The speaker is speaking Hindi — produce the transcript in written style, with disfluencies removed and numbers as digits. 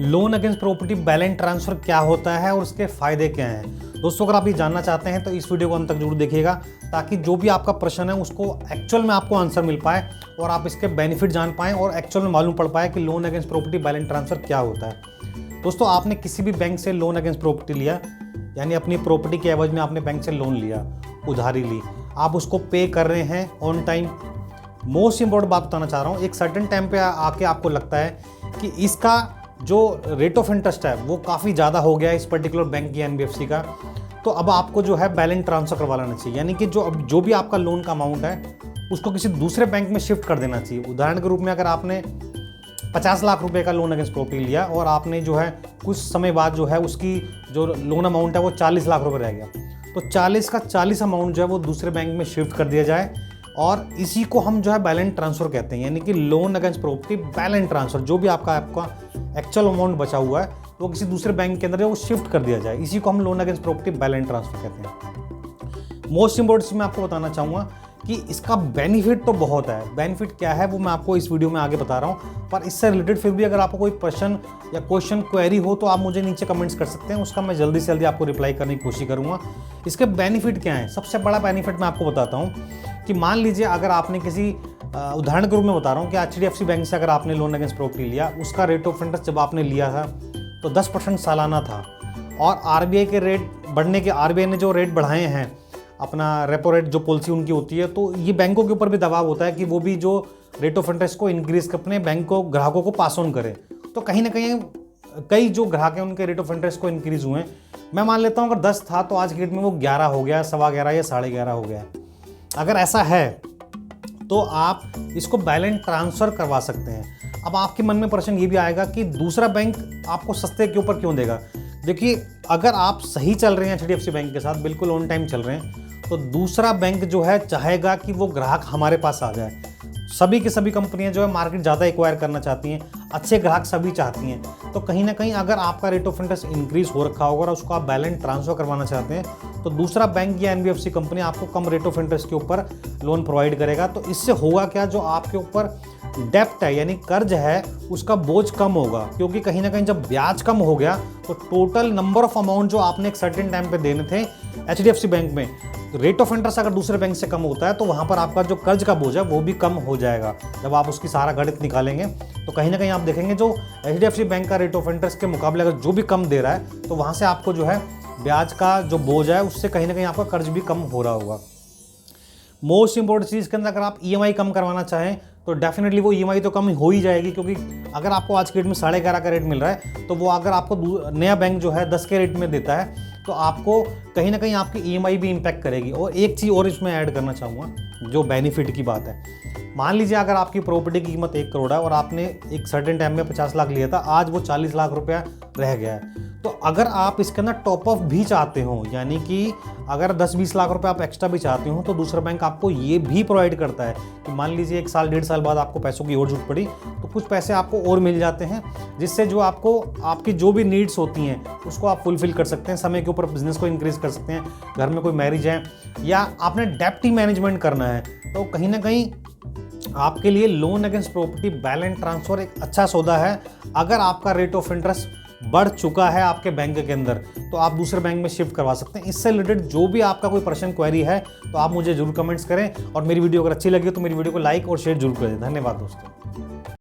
Loan against property balance transfer क्या होता है और उसके फायदे क्या हैं। दोस्तों, अगर आप ये जानना चाहते हैं तो इस वीडियो को अंत तक जरूर देखिएगा, ताकि जो भी आपका प्रश्न है उसको एक्चुअल में आपको आंसर मिल पाए और आप इसके बेनिफिट जान पाएँ और एक्चुअल में मालूम पड़ पाए कि loan against property balance transfer क्या होता है। दोस्तों, आपने किसी भी बैंक से लोन अगेंस्ट प्रॉपर्टी लिया, यानी अपनी प्रॉपर्टी के एवज में आपने बैंक से लोन लिया, उधारी ली, आप उसको पे कर रहे हैं ऑन टाइम। मोस्ट इंपॉर्टेंट बात बताना चाह रहा हूँ, एक सर्टेन टाइम पे आके आपको लगता है कि इसका जो रेट ऑफ इंटरेस्ट है वो काफ़ी ज़्यादा हो गया है इस पर्टिकुलर बैंक की, एनबीएफसी का, तो अब आपको जो है बैलेंस ट्रांसफर करवा लेना चाहिए। यानी कि जो भी आपका लोन का अमाउंट है उसको किसी दूसरे बैंक में शिफ्ट कर देना चाहिए। उदाहरण के रूप में, अगर आपने 50 लाख रुपए का लोन अगेंस्ट प्रॉपर्टी लिया और आपने जो है कुछ समय बाद जो है उसकी जो लोन अमाउंट है वो 40 लाख रुपए रह गया, तो 40 का 40 अमाउंट जो है वो दूसरे बैंक में शिफ्ट कर दिया जाए, और इसी को हम जो है बैलेंस ट्रांसफर कहते हैं। यानी कि loan against property balance transfer, जो भी आपका एक्चुअल अमाउंट बचा हुआ है वो किसी दूसरे बैंक के अंदर वो शिफ्ट कर दिया जाए, इसी को हम loan against property balance transfer कहते हैं। मोस्ट इंपॉर्टेंट मैं आपको बताना चाहूँगा कि इसका बेनिफिट तो बहुत है। बेनिफिट क्या है वो मैं आपको इस वीडियो में आगे बता रहा हूँ, पर इससे रिलेटेड फिर भी अगर आपको कोई प्रश्न या क्वेश्चन क्वेरी हो तो आप मुझे नीचे कमेंट्स कर सकते हैं, उसका मैं जल्दी से जल्दी आपको रिप्लाई करने की कोशिश करूँगा। इसके बेनिफिट क्या है? सबसे बड़ा बेनिफिट मैं आपको बताता हूँ कि मान लीजिए अगर आपने किसी उदाहरण के रूप में बता रहा हूँ कि एचडीएफसी बैंक से अगर आपने लोन अगेंस्ट प्रॉपर्टी लिया, उसका रेट ऑफ इंटरेस्ट जब आपने लिया था तो 10% सालाना था, और आरबीआई के रेट बढ़ने के, आरबीआई ने जो रेट बढ़ाए हैं, अपना रेपो रेट जो पॉलिसी उनकी होती है, तो ये बैंकों के ऊपर भी दबाव होता है कि वो भी जो रेट ऑफ इंटरेस्ट को इंक्रीज अपने बैंक को, ग्राहकों को पास ऑन करे। तो कहीं ना कहीं कई जो ग्राहक हैं उनके रेट ऑफ इंटरेस्ट को इंक्रीज हुए। मैं मान लेता हूँ अगर 10 था तो आज की डेट में वो 11 हो गया, 11.25 या 11.5 हो गया। अगर ऐसा है तो आप इसको बैलेंस ट्रांसफर करवा सकते हैं। अब आपके मन में प्रश्न ये भी आएगा कि दूसरा बैंक आपको सस्ते के ऊपर क्यों देगा? देखिए, अगर आप सही चल रहे हैं एचडीएफसी बैंक के साथ, बिल्कुल ऑन टाइम चल रहे हैं, तो दूसरा बैंक जो है चाहेगा कि वो ग्राहक हमारे पास आ जाए। सभी की सभी कंपनियां जो है मार्केट ज़्यादा एक्वायर करना चाहती हैं, अच्छे ग्राहक सभी चाहती हैं। तो कहीं ना कहीं अगर आपका रेट ऑफ इंटरेस्ट इंक्रीज हो रखा होगा और उसको आप बैलेंस ट्रांसफर करवाना चाहते हैं, तो दूसरा बैंक या एनबीएफसी कंपनी आपको कम रेट ऑफ इंटरेस्ट के ऊपर लोन प्रोवाइड करेगा। तो इससे होगा क्या, जो आपके ऊपर डेप्ट है यानी कर्ज है उसका बोझ कम होगा, क्योंकि कहीं ना कहीं जब ब्याज कम हो गया तो टोटल नंबर ऑफ अमाउंट जो आपने एक सर्टेन टाइम पे देने थे एचडीएफसी बैंक में, रेट ऑफ इंटरेस्ट अगर दूसरे बैंक से कम होता है तो वहां पर आपका जो कर्ज का बोझ है वो भी कम हो जाएगा। जब आप उसकी सारा गणित निकालेंगे तो कहीं ना कहीं आप देखेंगे जो एचडीएफसी बैंक का रेट ऑफ इंटरेस्ट के मुकाबले अगर जो भी कम दे रहा है, तो वहां से आपको जो है ब्याज का जो बोझ है उससे कहीं ना कहीं आपका कर्ज भी कम हो रहा होगा। मोस्ट इंपॉर्टेंट चीज़ के अंदर, अगर आप ईएमआई कम करवाना चाहें तो डेफिनेटली वो ईएमआई तो कम हो ही जाएगी, क्योंकि अगर आपको आज के रेट में 11.5 का रेट मिल रहा है, तो वो अगर आपको नया बैंक जो है 10 के रेट में देता है, तो आपको कहीं ना कहीं आपकी ईएमआई भी इम्पैक्ट करेगी। और एक चीज़ और इसमें ऐड करना चाहूँगा जो बेनिफिट की बात है, मान लीजिए अगर आपकी प्रॉपर्टी की कीमत 1 करोड़ है और आपने एक सर्टेन टाइम में 50 लाख लिया था, आज वो 40 लाख रुपया रह गया है, तो अगर आप इसके अंदर टॉप अप भी चाहते हो, यानी कि अगर 10-20 लाख रुपए आप एक्स्ट्रा भी चाहते हो, तो दूसरा बैंक आपको ये भी प्रोवाइड करता है कि मान लीजिए 1 साल 1.5 साल बाद आपको पैसों की और जरूरत पड़ी तो कुछ पैसे आपको और मिल जाते हैं, जिससे जो आपको आपकी जो भी नीड्स होती हैं उसको आप फुलफिल कर सकते हैं, समय के ऊपर बिजनेस को इंक्रीज कर सकते हैं, घर में कोई मैरिज है या आपने डेप्ट ही मैनेजमेंट करना है, तो कहीं ना कहीं आपके लिए loan against property balance transfer एक अच्छा सौदा है। अगर आपका रेट ऑफ इंटरेस्ट बढ़ चुका है आपके बैंक के अंदर, तो आप दूसरे बैंक में शिफ्ट करवा सकते हैं। इससे रिलेटेड जो भी आपका कोई प्रश्न क्वेरी है तो आप मुझे जरूर कमेंट्स करें, और मेरी वीडियो अगर अच्छी लगी तो मेरी वीडियो को लाइक और शेयर जरूर करें। धन्यवाद दोस्तों।